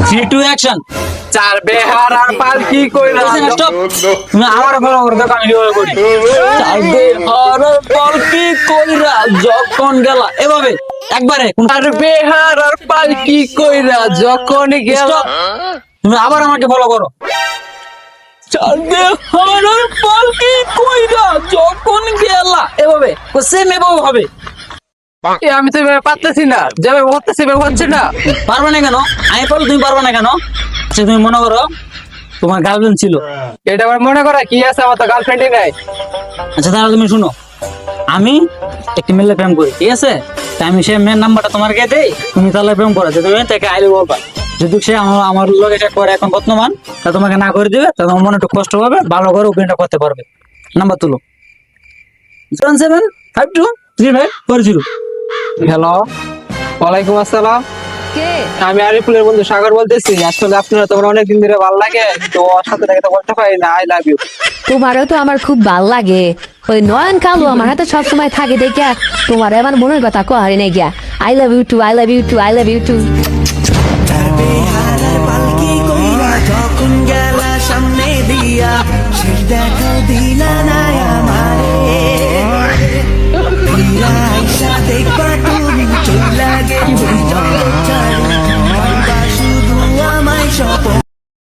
3 2 action. চার বেহারার পালকি কইরা স্টপ। না আমার ফলো করে দেখো আমি কিভাবে করি। চার বেহারার পালকি কইরা যখন গেলা এভাবে একবারে চার বেহারার পালকি কইরা যখন গেল স্টপ। তুমি আবার আমাকে ফলো করো। চার বেহারার পালকি কইরা যখন গেলা এভাবে সেম এভাবে হবে। আমি তো এভাবে পারতেছি না, যেভাবে হচ্ছে সেভাবে হচ্ছে না। পারবে না কেন? আমি পারলে তুমি পারবে না কেন? আচ্ছা তুমি মনে করো তোমার গার্লফ্রেন্ড ছিল। এটা আমার মনে করা কি আছে, আমার তো গার্লফ্রেন্ডই নাই। আচ্ছা তাহলে তুমি শুনো, আমি একটি মেলে প্রেম করি, ঠিক আছে? তা আমি সে মেয়ের নাম্বারটা তোমাকে দেই, তুমি তাহলে প্রেম করো, যে তুমি তাকে আইলে বলবা। যদি সে আমার লোক এটা করে এখন বর্তমান, তা তোমাকে না করে দিবে, তা তোমার মনে একটু কষ্ট হবে, ভালো করে ওপেনটা করতে পারবে। নাম্বার তুলো 7752354 হ্যালো, ওয়ালাইকুম আসসালাম। কে? আমি আরিফুলের বন্ধু সাগর বলতেছি। আসলে আপনারা তোমার অনেকদিন ধরে ভালো লাগে, তো ওর সাথে দেখা তো বলতে পারি না। I love you. তোমারও তো আমার খুব ভাল লাগে। ওই নয়ন কালু আমার হাতে সবসময় থাকে দেখে তোমার আমার মনের কথা কো হারি নাই গিয়া। I love you too, I love you too, I love you two.